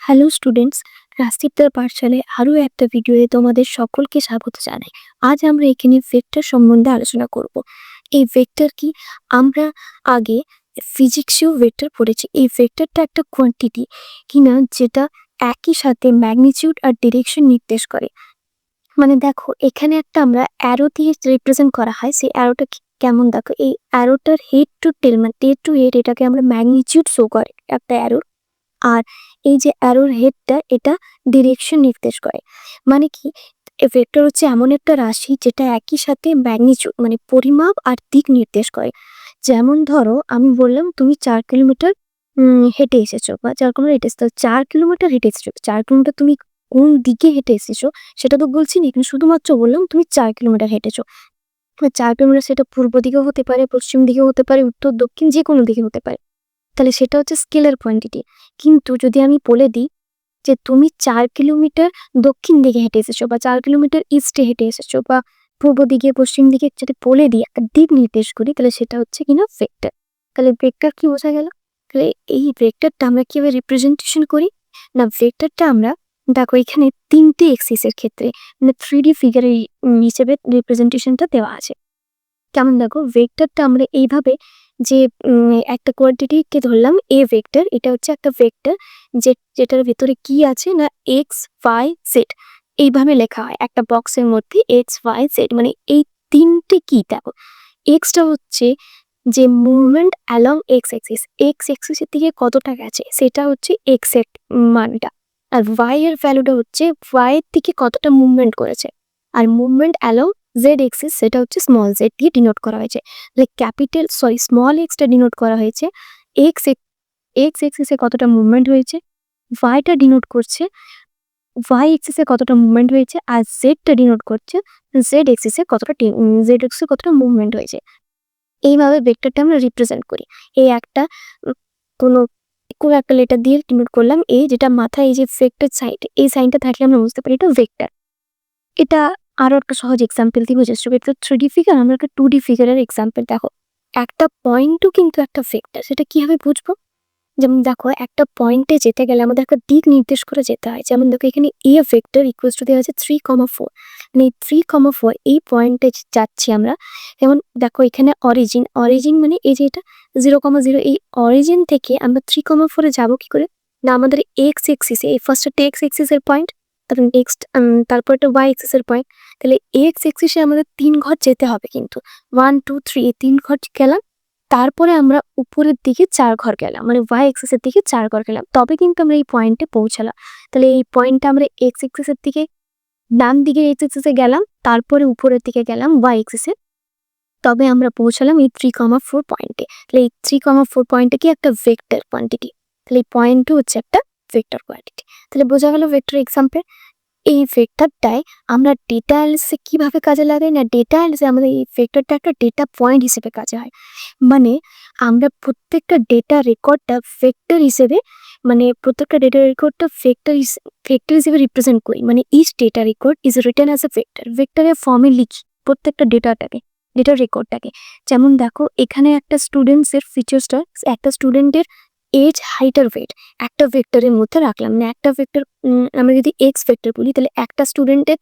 Hello students, রাশিদার পাঠশালায় আরও একটা ভিডিওতে তোমাদের সকলকে স্বাগত জানাই। আজ আমরা এখানে ভেক্টর সম্বন্ধে আলোচনা করব। এই ভেক্টর কি? আমরা আগে ফিজিক্সেও ভেক্টর পড়েছি। এই ভেক্টরটা একটা কোয়ান্টিটি কিনা যেটা একই সাথে ম্যাগনিটিউড আর ডিরেকশন নির্দেশ করে। মানে দেখো, এখানে একটা আমরা অ্যারো দিয়ে রিপ্রেজেন্ট করা হয়। সেই অ্যারোটা কেমন দেখো, এই অ্যারোটার হেড টু টেল মানে টেল টু হেড, এটাকে আমরা ম্যাগনিটিউড শো করে একটা অ্যারো। আর এই যে অ্যারোর হেডটা, এটা ডিরেকশন নির্দেশ করে। মানে কি, ভেক্টর হচ্ছে এমন একটা রাশি যেটা একই সাথে ম্যাগনিটিউড মানে পরিমাপ আর দিক নির্দেশ করে। যেমন ধরো, আমি বললাম তুমি 4 কিলোমিটার হেঁটে এসেছো, বা 4 কিলোমিটার হেঁটে এসেছো, 4 কিলোমিটার হেঁটে এসেছো। 4 কিলোমিটার তুমি কোন দিকে হেঁটে এসেছো সেটা তো বলছি না, কিন্তু শুধুমাত্র বললাম তুমি 4 কিলোমিটার হেঁটেছো। 4 কিলোমিটার সেটা পূর্ব দিকেও হতে পারে, পশ্চিম দিকেও হতে পারে, উত্তর দক্ষিণ যে কোনো দিকে হতে পারে। তাহলে সেটা হচ্ছে স্কেলার কোয়ান্টিটি। কিন্তু যদি আমি বলে দিই যে তুমি 4 কিলোমিটার দক্ষিণ দিকে হেঁটে এসেছো, বা 4 কিলোমিটার ইস্টে হেঁটে এসেছো, বা পূর্ব দিকে পশ্চিম দিকে যদি বলে দিই, একটা দিক নির্দেশ করি, তাহলে সেটা হচ্ছে কিনা ভেক্টর। তাহলে ভেক্টর কি বোঝা গেল? তাহলে এই ভেক্টরটা আমরা কিভাবে রিপ্রেজেন্টেশন করি? না, ভেক্টরটা আমরা দেখো এখানে 3টে এক্সিসের ক্ষেত্রে মানে 3D ফিগারের হিসেবে রিপ্রেজেন্টেশনটা দেওয়া আছে। কেমন দেখো, ভেক্টরটা আমরা এইভাবে যে একটা কোয়ান্টিটিকে ধরলাম এ ভেক্টর, এটা হচ্ছে একটা ভেক্টর যেটার ভেতরে কি আছে না এক্স ওয়াই জেড, এইভাবে লেখা হয় একটা বক্সের মধ্যে এক্স ওয়াই জেড। মানে এই তিনটে কি দেখো, এক্সটা হচ্ছে যে মুভমেন্ট অ্যালং এক্স এক্সিসের দিকে কতটা গেছে সেটা হচ্ছে এক্স এর মানটা। আর ওয়াই এর ভ্যালুটা হচ্ছে ওয়াই এর দিকে কতটা মুভমেন্ট করেছে। আর মুভমেন্ট অ্যালং জেড এক্সিস সেটা হচ্ছে স্মল জেড দিয়ে ডিনোট করা হয়েছে। তাহলে স্মল এক্সটা ডিনোট করা হয়েছে এক্স এক্স এক্সিসে কতটা মুভমেন্ট হয়েছে, ওয়াইটা ডিনোট করছে ওয়াই এক্সিসে কতটা মুভমেন্ট হয়েছে, আর জেডটা ডিনোট করছে জেড এক্সিসে কতটা মুভমেন্ট হয়েছে। এইভাবে ভেক্টরটা আমরা রিপ্রেজেন্ট করি। এই একটা কোনো কোনো একটা লেটার দিয়ে ডিনোট করলাম এ, যেটা মাথায় এই যে ভেক্টর সাইড, এই সাইনটা থাকলে আমরা বুঝতে পারি এটা ভেক্টর। এটা আরো একটা সহজ এক্সাম্পল দিব, জাস্ট এটা 3D ফিগার, আমরা একটা 2D ফিগারের এক্সাম্পল দেখো। একটা পয়েন্টও কিন্তু একটা ভেক্টর, সেটা কিভাবে বুঝবো? যেমন দেখো, একটা পয়েন্টে যেতে গেলে আমাদের একটা দিক নির্দেশ করে যেতে হয়। যেমন দেখো, এখানে এ ভেক্টর ইকুয়ালস টু দেওয়া আছে 3,4, মানে 3,4 এই পয়েন্টে যাচ্ছি আমরা। যেমন দেখো, এখানে অরিজিন মানে এই যে এটা 0,0, এই অরিজিন থেকে আমরা 3,4-এ যাবো কি করে? না, আমাদের এক্স এক্সিসে এই ফার্স্ট এক্স এক্সিসের পয়েন্ট, তারপর নেক্সট তারপর একটা ওয়াই এক্সিসের পয়েন্ট। তাহলে এক্স এক্সিসে আমাদের 3 ঘর যেতে হবে, কিন্তু 1 2 3 এই 3 ঘর গেলাম। তারপরে আমরা উপরের দিকে 4 ঘর গেলাম, মানে ওয়াই এক্সিসের দিকে 4 ঘর গেলাম, তবে কিন্তু আমরা এই পয়েন্টে পৌঁছালাম। তাহলে এই পয়েন্টটা আমরা এক্স এক্সিসের দিকে ডান দিকে এক্স এক্সিসে গেলাম, তারপরে উপরের দিকে গেলাম ওয়াই এক্সিসে, তবে আমরা পৌঁছালাম এই 3,4 পয়েন্টে। তাহলে এই 3,4 পয়েন্টে কি একটা ভেক্টর কোয়ান্টিটি। তাহলে এই পয়েন্টও হচ্ছে একটা ভেক্টর কোয়ান্টিটি। তাহলে বোঝা গেল ভেক্টর এক্সাম্পল। এই ভেক্টরটাই আমরা ডেটা অ্যানালিসিসে কিভাবে কাজে লাগাই না, ডেটা অ্যানালিসিসে আমাদের এই ভেক্টরটা একটা ডেটা পয়েন্ট হিসেবে কাজে হয়। মানে আমরা প্রত্যেকটা ডেটা রেকর্ডটা ভেক্টর হিসেবে, মানে প্রত্যেকটা ডেটা রেকর্ডটা ভেক্টর হিসেবে রিপ্রেজেন্ট করি। মানে each data record is written as a vector, ভেক্টরের ফর্মে লিখি প্রত্যেকটা ডেটা রেকর্ডটাকে। যেমন দেখো, এখানে একটা স্টুডেন্টসের ফিচার্সটা, একটা স্টুডেন্টের এজ, হাইট আর ওয়েট একটা ভেক্টরের মধ্যে রাখলাম। মানে একটা ভেক্টর, আমরা যদি এক্স ভেক্টর বলি, তাহলে একটা স্টুডেন্টের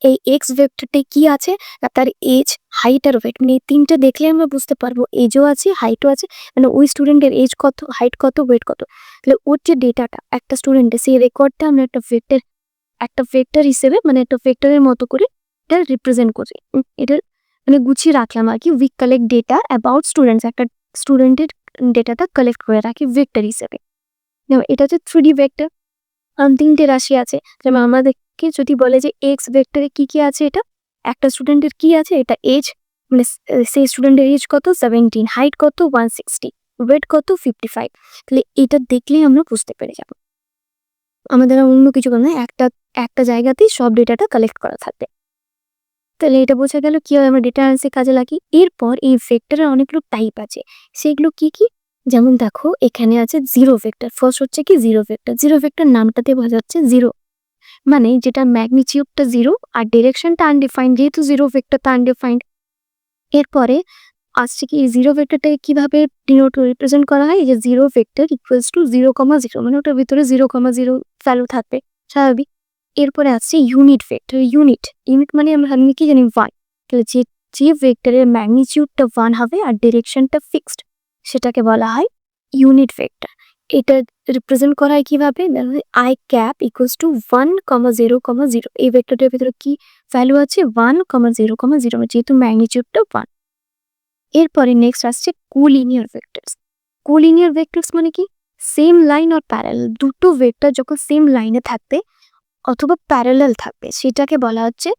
এই এক্স ভেক্টরটাই কি আছে, আর তার এজ, হাইট আর ওয়েট, মানে এই তিনটা দেখলে আমরা বুঝতে পারবো এজও আছে হাইটও আছে, মানে ওই স্টুডেন্টের এজ কত, হাইট কত, ওয়েট কত। তাহলে ওর যে ডেটাটা একটা স্টুডেন্টের, সেই রেকর্ডটা আমরা একটা ভেক্টর হিসেবে, মানে একটা ভেক্টরের মতো করে এটা রিপ্রেজেন্ট করি। এটা মানে গুছিয়ে রাখলাম আর কি। We collect data about students, একটা স্টুডেন্টের ডেটাটা কালেক্ট করে রাখি ভেক্টর হিসেবে। এটা হচ্ছে 3D ভেক্টর। 3টে রাশি আছে। যেমন আমাদেরকে যদি বলে যে এক্স ভেক্টরে কি কি আছে, এটা একটা স্টুডেন্টের কি আছে, এটা এজ, মানে সেই স্টুডেন্টের এজ কত 17, হাইট কত 160, ওয়েট কত 55। তাহলে এটা দেখলেই আমরা বুঝতে পেরে যাব। আমাদের আর অন্য কিছু না, একটা জায়গাতেই সব ডেটাটা কালেক্ট করা থাকবে। তাহলে এটা বোঝা গেল কিভাবে আমরা ডেটা অ্যানালিসিসে কাজে লাগি। এরপর এই ভেক্টরের অনেকগুলো টাইপ আছে, সেগুলো কি কি? যেমন দেখো, এখানে আছে জিরো ভেক্টর। ফার্স্ট হচ্ছে কি জিরো ভেক্টর। জিরো ভেক্টর নামটাতে বোঝা যাচ্ছে জিরো, মানে যেটা ম্যাগনিটিউডটা জিরো আর ডিরেকশনটা আনডিফাইন্ড, যেহেতু জিরো ভেক্টর তা আনডিফাইন্ড। এরপরে আসছে কি এই জিরো ভেক্টরটাকে কিভাবে ডিনোট রিপ্রেজেন্ট করা হয়? এই যে জিরো ভেক্টর ইকুয়ালস টু 0,0 মানে ওটার ভিতরে 0,0 ভ্যালু থাকবে, স্বাভাবিক। এরপরে আসছে ইউনিট ভেক্টর। ইউনিট মানে আমি কি জানি 1। তাহলে যে ভেক্টরের ম্যাগনিটিউডটা 1 হবে আর ডিরেকশনটা ফিক্সড, সেটাকে বলা হয় ইউনিট ভেক্টর। এটা রিপ্রেজেন্ট করা হয় কিভাবে? I cap equals to 1,0,0। এই ভেক্টরটার ভিতরে কি ভ্যালু আছে? 1,0,0, যেহেতু ম্যাগনিটিউডটা 1। এরপরে নেক্সট আসছে কোলিনিয়ার ভেক্টরস। কোলিনিয়ার ভেক্টরস মানে কি? সেম লাইন অর প্যারালাল, দুটো ভেক্টর যখন সেম লাইনে থাকবে অথবা প্যারালাল থাকবে সেটাকে বলা হচ্ছে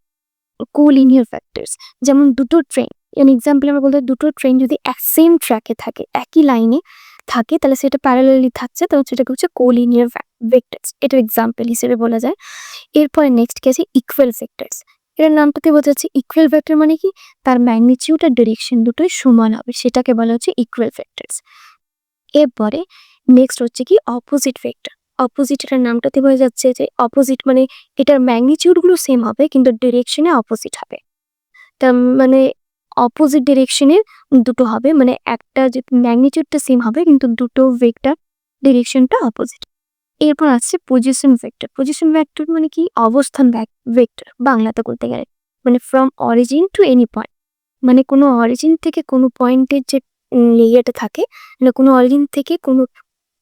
কোলিনিয়ার ভেক্টরস। যেমন দুটো ট্রেন, এক্সাম্পল আমরা বলতে দুটো ট্রেন যদি সেম ট্র্যাকে থাকে, একই লাইনে থাকে, তাহলে সেটা প্যারালালি থাকছে, তখন সেটাকে হচ্ছে কোলিনিয়ার ভেক্টরস। এটা এক্সাম্পল হিসেবে বলা যায়। এরপরে নেক্সট কি আছে? Equal vectors. এটার নামটাতে বোঝা যাচ্ছে ইকুয়াল ভেক্টর মানে কি? তার ম্যাগনিটিউড আর ডিরেকশন দুটোই সমান হবে, সেটাকে বলা হচ্ছে ইকুয়াল ভেক্টরস। এরপরে নেক্সট হচ্ছে কি অপোজিট ভেক্টর। অপোজিট, এটার নামটাতে বোঝা যাচ্ছে যে অপোজিট মানে এটার ম্যাগনিটিউডগুলো সেম হবে কিন্তু ডিরেকশনে অপোজিট হবে। তার মানে অপোজিট ডিরেকশনে দুটো হবে, মানে একটা যে ম্যাগনিটিউডটা সেম হবে কিন্তু দুটো ভেক্টর ডিরেকশনটা অপোজিট। এরপর আসছে পজিশন ভেক্টর। পজিশন ভেক্টর মানে কি? অবস্থান ভেক্টর বাংলাতে বলতে গেলে, মানে from origin to any point, মানে কোনো অরিজিন থেকে কোনো পয়েন্টের যে ইয়েটা থাকে, মানে কোনো অরিজিন থেকে কোনো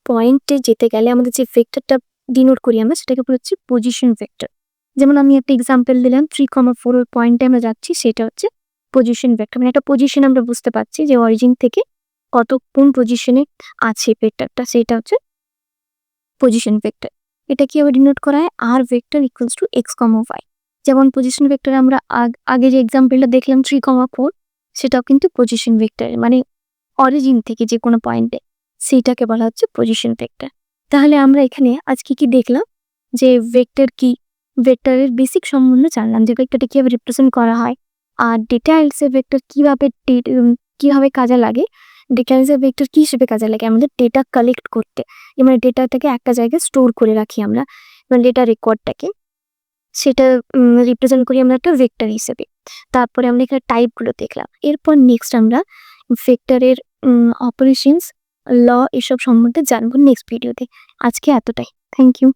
পয়েন্টে যেতে গেলে আমাদের যে ভেক্টরটা ডিনোট করি আমরা, সেটাকে বলা হচ্ছে পজিশন ভেক্টর। যেমন আমি একটা এক্সাম্পল দিলাম, 3,4 পয়েন্টে আমরা যাচ্ছি, সেটা হচ্ছে পজিশন ভেক্টর। মানে একটা পজিশন আমরা বুঝতে পারছি যে অরিজিন থেকে কোন পজিশনে আছে ভেক্টরটা, সেটা হচ্ছে পজিশন ভেক্টর। এটা কিভাবে ডিনোট করা হয়? আর vector equals to x, y। যেমন পজিশন ভেক্টর আমরা আগে যে এক্সাম্পলটা দেখলাম 3,4, সেটাও কিন্তু পজিশন ভেক্টর, মানে অরিজিন থেকে যে কোনো পয়েন্টে, সেইটাকে বলা হচ্ছে পজিশন ভেক্টর। তাহলে আমরা এখানে আজ কি দেখলাম? যে ভেক্টর কি, ভেক্টরের বেসিক সম্বন্ধে জানলাম, যে ভেক্টরটা কিভাবে রিপ্রেজেন্ট করা হয়, আর ডিটেইলসে ভেক্টর কিভাবে কাজে লাগে। ডিটেইলসে ভেক্টর কি হিসেবে কাজে লাগে? আমাদের ডেটা কালেক্ট করতে, মানে ডেটাটাকে একটা জায়গায় স্টোর করে রাখি আমরা, মানে ডেটা রেকর্ডটাকে, সেটা রিপ্রেজেন্ট করি আমরা একটা ভেক্টর হিসেবে। তারপরে আমরা এখানে টাইপগুলো দেখলাম। এরপর নেক্সট আমরা ভেক্টরের অপারেশনস, ল এসব সম্বন্ধে জানবো নেক্সট ভিডিওতে। আজকে এতটাই। Thank you.